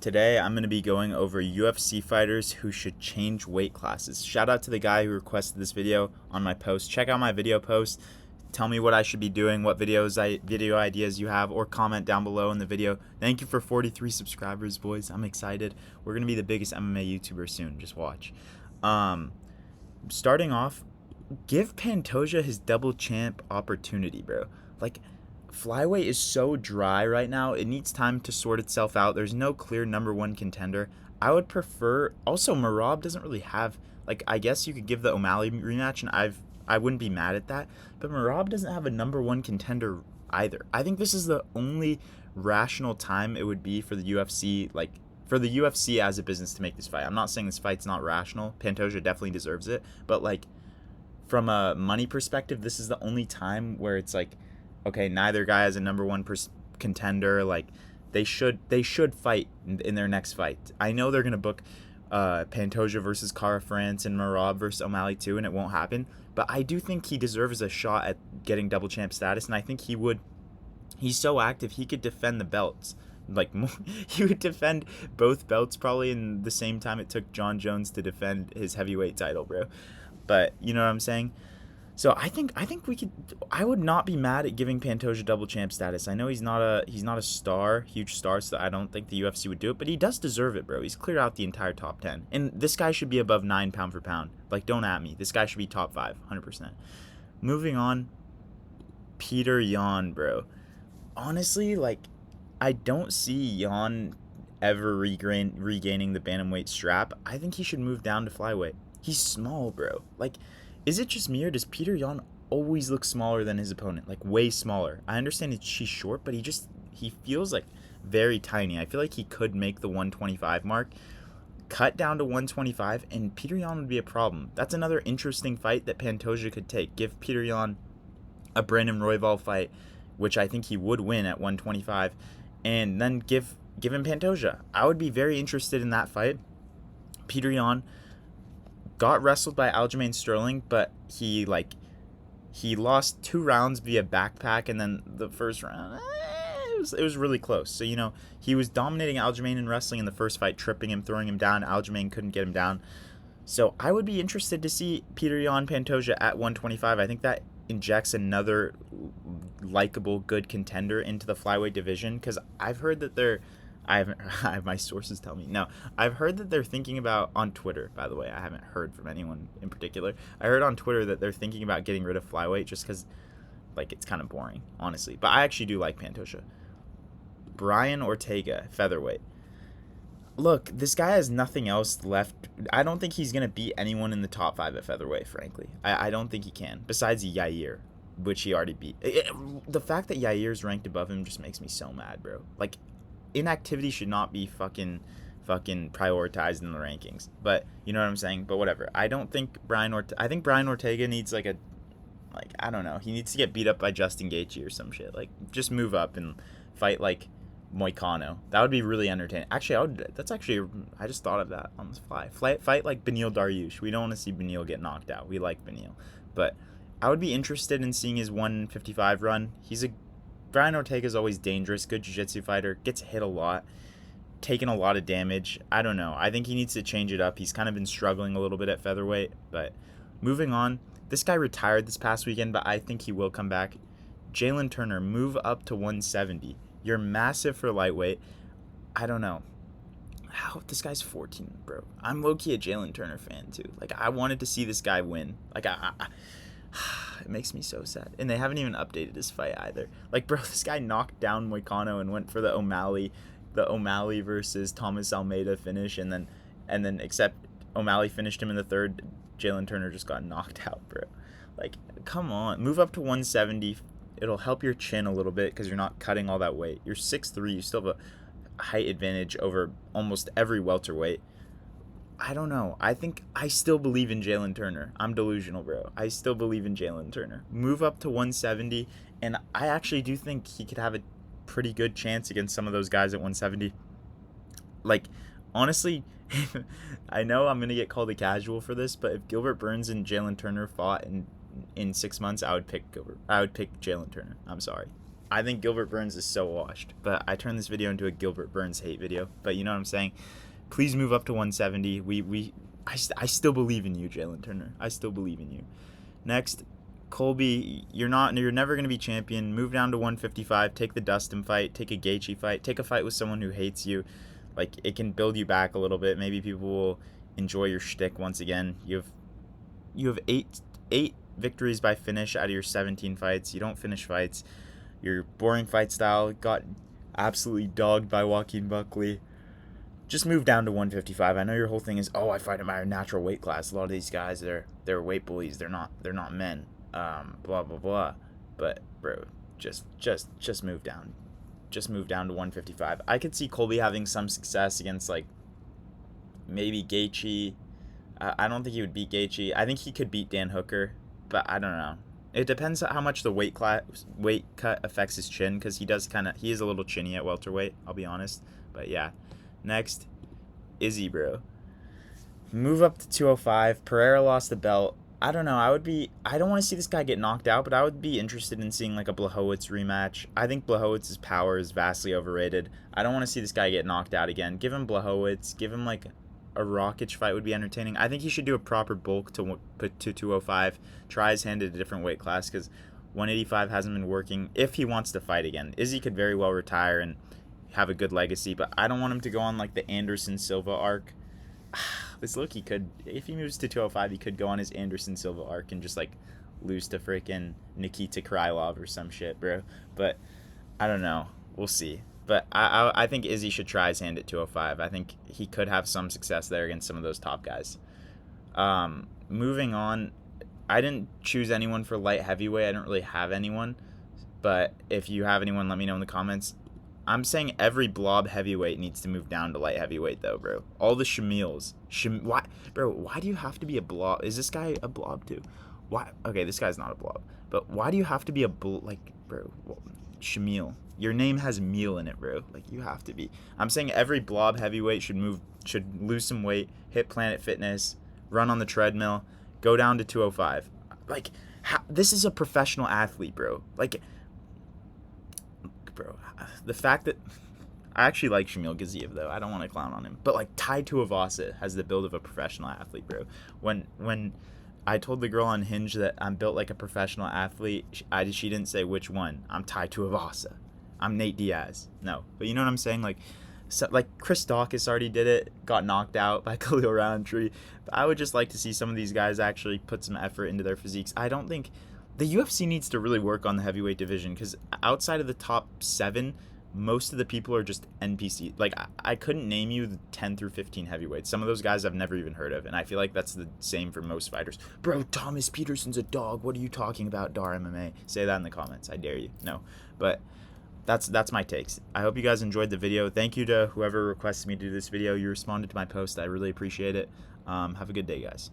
today I'm going to be going over UFC fighters who should change weight classes. Shout out to the guy who requested this video on my post. Check out my video post. Tell me what I should be doing, what video ideas you have, or comment down below in the video. Thank you for 43 subscribers, boys. I'm excited. We're going to be the biggest MMA YouTuber soon. Just watch. Starting off, give Pantoja his double champ opportunity, bro. Like, flyweight is so dry right now. It needs time to sort itself out. There's no clear number one contender. I would prefer. Also, Merab doesn't really have. Like, I guess you could give the O'Malley rematch, and I wouldn't be mad at that. But Merab doesn't have a number one contender either. I think this is the only rational time it would be for the UFC, like for the UFC as a business, to make this fight. I'm not saying this fight's not rational. Pantoja definitely deserves it, but like from a money perspective, this is the only time where it's like, okay, neither guy has a number one contender. Like, they should fight in their next fight. I know they're gonna book Pantoja versus Kara France and Merab versus O'Malley too, and it won't happen. But I do think he deserves a shot at getting double champ status, and I think he would. He's so active, he could defend the belts. Like, he would defend both belts probably in the same time it took John Jones to defend his heavyweight title, bro. But you know what I'm saying? So I think we could. I would not be mad at giving Pantoja double champ status. I know he's not a star, huge star, so I don't think the UFC would do it. But he does deserve it, bro. He's cleared out the entire top 10, and this guy should be above 9 pound for pound. Like, don't at me. This guy should be top 5, 100%. Moving on, Peter Yan, bro. Honestly, like, I don't see Yan ever regaining the bantamweight strap. I think he should move down to flyweight. He's small, bro. Like, is it just me, or does Peter Yan always look smaller than his opponent? Like, way smaller. I understand she's short, but he feels like very tiny. I feel like he could make the 125 mark, cut down to 125, and Peter Yan would be a problem. That's another interesting fight that Pantoja could take. Give Peter Yan a Brandon Royval fight, which I think he would win at 125, and then give him Pantoja. I would be very interested in that fight. Peter Yan got wrestled by Aljamain Sterling, but he lost 2 rounds via backpack, and then the first round, it was really close. So, you know, he was dominating Aljamain in wrestling in the first fight, tripping him, throwing him down. Aljamain couldn't get him down. So I would be interested to see Peter Yan Pantoja at 125. I think that injects another likable, good contender into the flyweight division, because I've heard that I have my sources tell me. No, I've heard that they're thinking about, on Twitter, by the way, I haven't heard from anyone in particular. I heard on Twitter that they're thinking about getting rid of flyweight just because, like, it's kind of boring, honestly. But I actually do like Pantoja. Brian Ortega, featherweight. Look, this guy has nothing else left. I don't think he's going to beat anyone in the top 5 at featherweight, frankly. I don't think he can, besides Yair, which he already beat. The fact that Yair's ranked above him just makes me so mad, bro. Like, inactivity should not be fucking prioritized in the rankings. But you know what I'm saying? But whatever. I think Brian Ortega needs I don't know. He needs to get beat up by Justin Gaethje or some shit. Like, just move up and fight like Moicano. That would be really entertaining. Actually, I just thought of that on the fly. Fight like Beneil Dariush. We don't want to see Beneil get knocked out. We like Beneil. But I would be interested in seeing his 155 run. Brian Ortega's always dangerous, good jiu-jitsu fighter, gets hit a lot, taken a lot of damage. I don't know. I think he needs to change it up. He's kind of been struggling a little bit at featherweight. But moving on, this guy retired this past weekend, but I think he will come back. Jalen Turner, move up to 170. You're massive for lightweight. I don't know. This guy's 14, bro. I'm low-key a Jalen Turner fan, too. Like, I wanted to see this guy win. Like, it makes me so sad. And they haven't even updated his fight either. Like, bro, this guy knocked down Moicano and went for the O'Malley versus Thomas Almeida finish, and then except O'Malley finished him in the third, Jalen Turner just got knocked out, bro. Like, come on. Move up to 170. It'll help your chin a little bit because you're not cutting all that weight. You're 6'3". You still have a height advantage over almost every welterweight. I don't know. I still believe in Jalen Turner. I'm delusional, bro. I still believe in Jalen Turner. Move up to 170, and I actually do think he could have a pretty good chance against some of those guys at 170. Like, honestly, I know I'm going to get called a casual for this, but if Gilbert Burns and Jalen Turner fought in 6 months, I would pick Jalen Turner. I'm sorry. I think Gilbert Burns is so washed. But I turned this video into a Gilbert Burns hate video. But you know what I'm saying? Please move up to 170. I still believe in you, Jalen Turner. I still believe in you. Next, Colby, you're never going to be champion. Move down to 155. Take the Dustin fight. Take a Gaethje fight. Take a fight with someone who hates you. Like, it can build you back a little bit. Maybe people will enjoy your shtick once again. You have eight victories by finish out of your 17 fights. You don't finish fights. Your boring fight style got absolutely dogged by Joaquin Buckley. Just move down to 155. I know your whole thing is, oh, I fight in my natural weight class. A lot of these guys, they're weight bullies. They're not men. Blah blah blah. But bro, just move down. Just move down to 155. I could see Colby having some success against like maybe Gaethje. I don't think he would beat Gaethje. I think he could beat Dan Hooker, but I don't know. It depends on how much the weight cut affects his chin, because he is a little chinny at welterweight. I'll be honest, but yeah. Next, Izzy, bro. Move up to 205. Pereira lost the belt. I don't know. I don't want to see this guy get knocked out, but I would be interested in seeing like a Blachowicz rematch. I think Blachowicz's power is vastly overrated. I don't want to see this guy get knocked out again. Give him Blachowicz. Give him like a Rakic fight would be entertaining. I think he should do a proper bulk to 205. Try his hand at a different weight class, because 185 hasn't been working if he wants to fight again. Izzy could very well retire and have a good legacy, but I don't want him to go on like the Anderson Silva arc. This look, he could, if he moves to 205, he could go on his Anderson Silva arc and just like lose to freaking Nikita Krylov or some shit, bro. But I don't know. We'll see. But I think Izzy should try his hand at 205. I think he could have some success there against some of those top guys. Moving on, I didn't choose anyone for light heavyweight. I didn't really have anyone. But if you have anyone, let me know in the comments. I'm saying every blob heavyweight needs to move down to light heavyweight, though, bro. All the Shamils. Why do you have to be a blob? Is this guy a blob, too? Why? Okay, this guy's not a blob. But why do you have to be a bro, Shamil. Your name has meal in it, bro. Like, you have to be. I'm saying every blob heavyweight should lose some weight, hit Planet Fitness, run on the treadmill, go down to 205. Like, this is a professional athlete, bro. Like, bro, the fact that I actually like Shamil Gaziev, though. I don't want to clown on him. But, like, Tai Tuivasa has the build of a professional athlete, bro. When I told the girl on Hinge that I'm built like a professional athlete, she didn't say which one. I'm Tai Tuivasa. I'm Nate Diaz. No. But you know what I'm saying? Like Chris Dawkins already did it, got knocked out by Khalil Roundtree. But I would just like to see some of these guys actually put some effort into their physiques. I don't think the UFC needs to really work on the heavyweight division, because outside of the top 7, most of the people are just NPC. Like, I couldn't name you the 10 through 15 heavyweights. Some of those guys I've never even heard of, and I feel like that's the same for most fighters. Bro, Thomas Peterson's a dog. What are you talking about, Dar MMA? Say that in the comments. I dare you. No. But that's my takes. I hope you guys enjoyed the video. Thank you to whoever requested me to do this video. You responded to my post. I really appreciate it. Have a good day, guys.